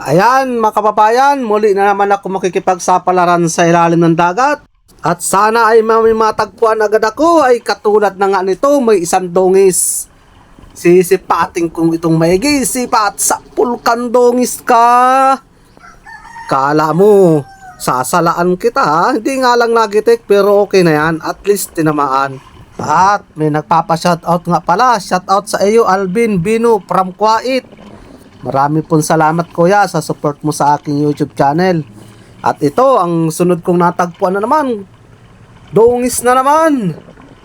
Ayan mga kababayan, muli na naman ako makikipagsapalaran sa ilalim ng dagat. At sana ay may matagpuan agad ako ay katulad na nga nito, may isang dongis. Sisipating kung itong maigi, sipat sa pulkan dongis ka. Kala mo, sasalaan kita ha? Hindi nga lang nagitik pero okay na yan, at least tinamaan. At may nagpapa-shoutout nga pala, shoutout sa iyo Alvin Bino from Kuwait. Marami pong salamat kuya sa support mo sa aking YouTube channel. At ito, ang sunod kong natagpuan na naman. Dungis na naman.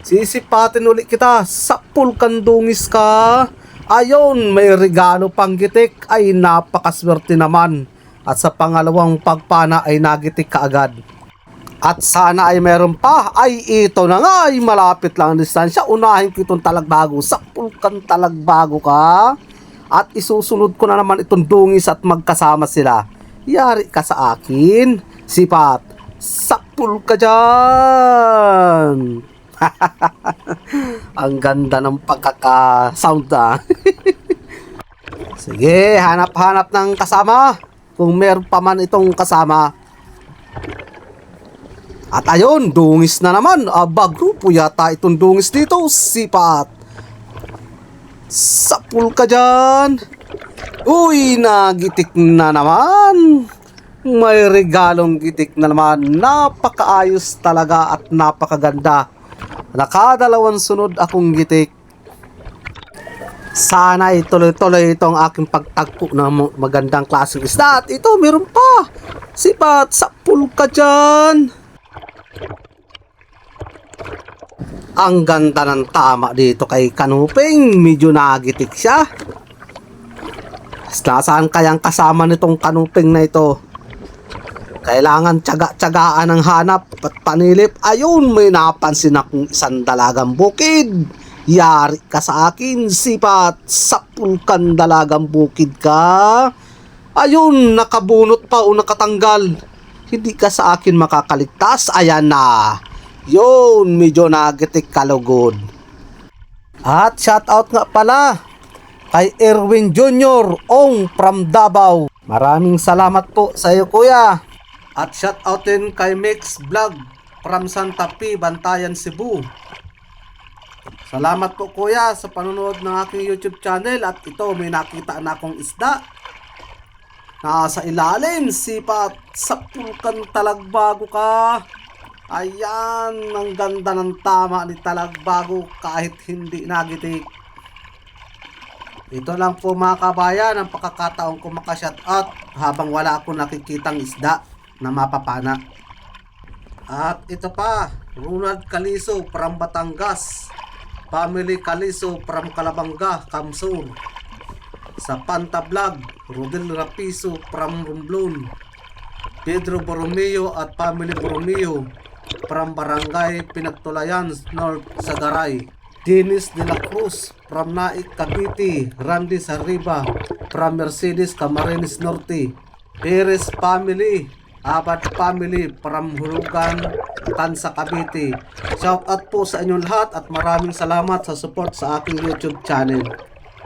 Sisipatin ulit kita. Sa pulkan dungis ka. Ayon, may regalo pang gitik. Ay napakaswerte naman. At sa pangalawang pagpana ay nagitik ka agad. At sana ay meron pa. Ay ito na nga, ay malapit lang ang distansya. Unahin ko itong talagbago. Sa pulkan talagbago ka. At isusunod ko na naman itong dungis at magkasama sila. Yari ka sa akin. Sipat. Sakpul ka dyan. Ang ganda ng pagkaka-sound ah. Sige, hanap-hanap ng kasama. Kung meron pa man itong kasama. At ayun, dungis na naman. Aba, grupo yata itong dungis dito. Sipat. Sapul ka dyan. Uy, nagitik na naman. May regalong gitik na naman. Napakaayos talaga at napakaganda. Nakadalawang sunod akong gitik. Sana ituloy-tuloy itong aking pagtagpo ng magandang klaseng isda. At ito, meron pa. Sipat, sapul ka dyan. Ang ganda ng tama dito kay Kanuping. Medyo nagitik siya. Nasaan kayang kasama nitong Kanuping na ito? Kailangan tiyaga-tiyagaan ang hanap at panilip. Ayun, may napansin akong isang dalagang bukid. Yari ka sa akin, sipat. Sapulkan dalagang bukid ka. Ayun, nakabunot pa o nakatanggal. Hindi ka sa akin makakaligtas. Ayan na. Yun, medyo nagitik kalugod. At shoutout nga pala kay Erwin Jr. Ong from Davao. Maraming salamat po sa iyo kuya. At shoutout din kay Mix Vlog from Santa Fe, Bantayan, Cebu. Salamat po kuya sa panonood ng aking YouTube channel. At ito, may nakita na akong isda. Nasa ilalim, sipat, sa pulkan talagbago ka. Ayan, ang ganda ng tama ni talagbago kahit hindi nagitik. Ito lang po mga kabayan ang pagkakataon ko makashoutout habang wala akong nakikitang isda na mapapana. At ito pa, Ronald Caliso from Batangas, Family Caliso from Calabanga, Kamsur. Sa Panta Vlog, Rodel Rapiso from Romblon, Pedro Borromeo at Family Borromeo from Barangay Pinagtulayan North, Sagaray. Dennis de la Cruz from Naik, Cavite. Randy Sariba from Mercedes, Camarines Norte. Perez Family, Abad Family from Hulugan, Tansa, Cavite. Shout out po sa inyong lahat at maraming salamat sa support sa aking YouTube channel.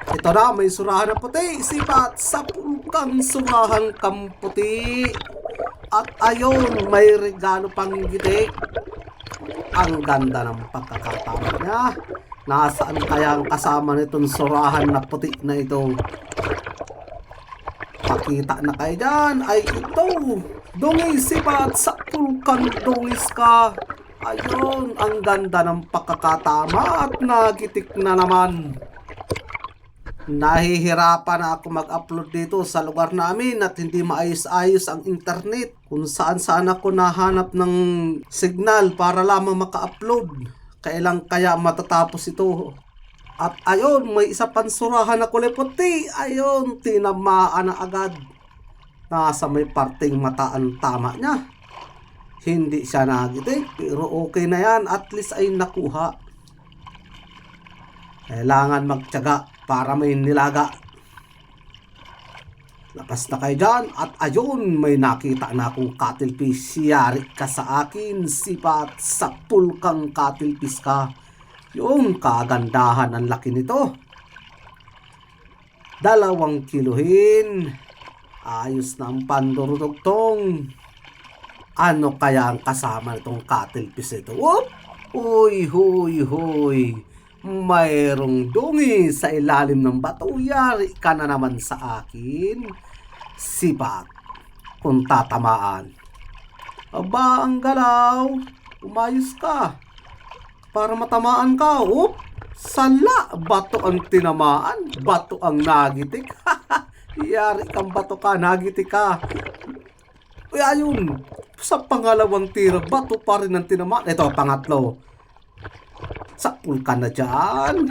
Ito na, may surahan na puti. Sipat sa pulkang surahan kang puti. At ayun, may regalo pang gitik. Ang ganda ng pagkakatama niya. Nasaan kaya ang kasama nitong surahan na puti na ito? Pakita na kayo dyan. Ay ito, dungis, sipat sa pulkan dungis ka. Ayun, ang ganda ng pagkakatama at nagitik na naman. Nahihirapan na ako mag-upload dito sa lugar namin at hindi maayos-ayos ang internet. Kung saan-saan ako nahanap ng signal para lamang maka-upload. Kailan kaya matatapos ito? At ayun, may isa pang surahan na kulay puti. Ayun, tinamaan na agad. Nasa may parting mata ang tama niya. Hindi siya nagitik, pero okay na yan. At least ay nakuha. Kailangan magtiyaga para may nilaga. Lakas na kayo dyan. At ayun, may nakita na akong cuttlefish. Yari ka sa akin, sipat sa pulkang cuttlefish ka. Yung kagandahan ang laki nito. 2 kiluhin. Ayos na ang pandurudugtong. Ano kaya ang kasama nitong cuttlefish ito? Whoop! Uy, huy, huy. Mayroong dungi sa ilalim ng bato. Yari ka na naman sa akin. Sipat. Kung tatamaan. Aba, ang galaw. Umayos ka. Para matamaan ka. Whoop! Sala. Bato ang tinamaan. Bato ang nagitik. Yari kang bato ka. Nagitik ka. Uy, ayun. Sa pangalawang tira, bato pa rin ang tinamaan. Ito, pangatlo. Sapul ka na dyan.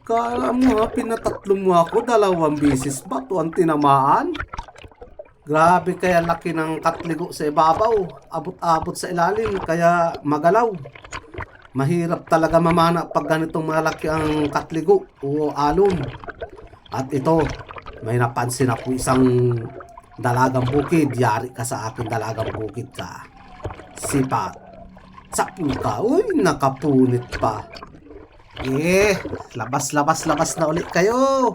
Kala mo ha, pinatatlo mo ako. 2 bisis, bato ang tinamaan. Grabe kaya laki ng katligo sa ibabaw. Abot-abot sa ilalim, kaya magalaw. Mahirap talaga mamana pag ganitong malaki ang katligo o alon. At ito, may napansin ako isang dalagang bukid. Yari ka sa akin, dalagang bukid ka. Sipat. Sapul ka. Uy, nakapunit pa. Labas na ulit kayo.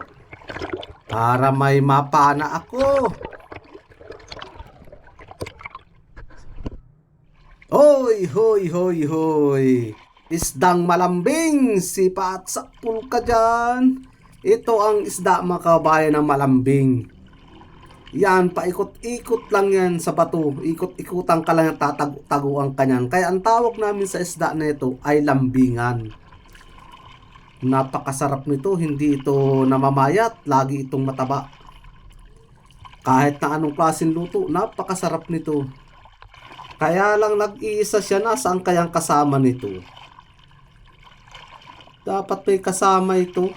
Para may mapana ako. Hoy, hoy, hoy, hoy. Isdang malambing. Sipat, sapul ka dyan. Ito ang isda, mga kabayan, ng malambing. Yan, paikot-ikot lang yan sa bato. Ikot-ikutan ka lang, tatago-taguan ka yan. Kaya ang tawag namin sa isda na ito ay lambingan. Napakasarap nito, hindi ito namamayat, lagi itong mataba. Kahit na anong klaseng luto, napakasarap nito. Kaya lang nag-iisa siya, nasaan kayang kasama nito? Dapat may kasama ito.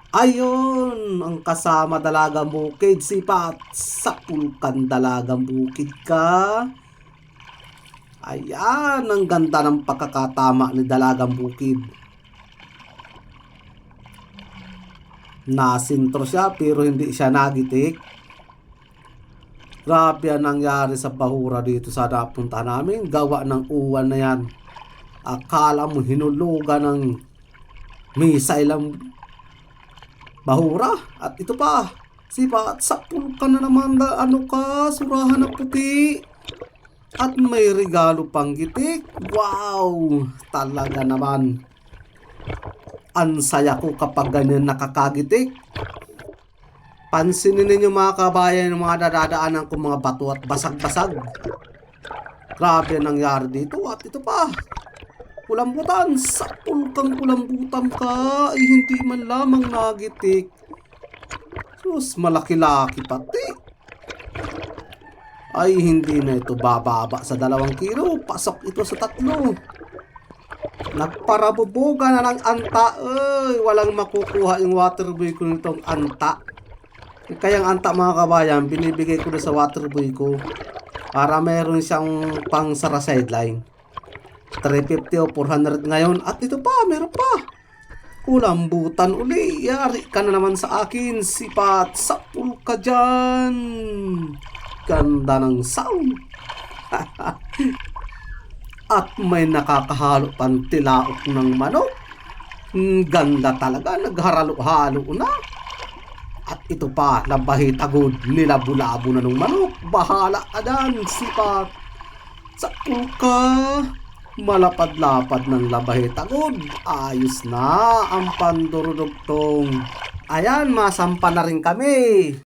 Ayun, ang kasama dalagang bukid. Sipat, sapulkan dalagang bukid ka. Ayan, ang ganda ng pagkakatama ni dalagang bukid. Nasintro siya pero hindi siya nagitik. Grabe ang nangyari sa bahura dito sa napunta namin. Gawa ng uwan na yan. Akala mo hinulugan ng missile ang bahura. At ito pa, sipat, sapul ka na naman. Ano ka, surahan na puti. At may regalo pang gitik. Wow, talaga naman. Ang saya ko kapag ganyan nakakagitik. Pansinin ninyo mga kabayan, yung mga dadadaanan kong mga bato at basag-basag. Grabe ang nangyari dito. At ito pa, kulambutan. Sapul kang kulambutan ka. Ay hindi man lamang nagitik. Sus, malaki-laki pati. Ay hindi na ito bababa sa 2 kilo. Pasok ito sa 3. Nagparabubuga na ng anta. Ay, walang makukuha yung water buoy ko nitong anta. Kaya ang anta mga kabayan, binibigay ko na sa water buoy ko para meron siyang pang sara sideline. 350 o 400 ngayon. At ito pa, meron pa. Kulambutan uli. Yari ka na naman sa akin. Sipat, sapul ka dyan. Ganda ng sound. At may nakakahalo pang tilaok ng manok. Ganda talaga. Nagharalo-halo na. At ito pa, labahitagod. Nilabulabo na ng manok. Bahala ka dyan. Sipat, sapul ka. Malapad-lapad ng labahitagod. Ayos na ang pandurudugtong. Ayan, masampa na rin kami.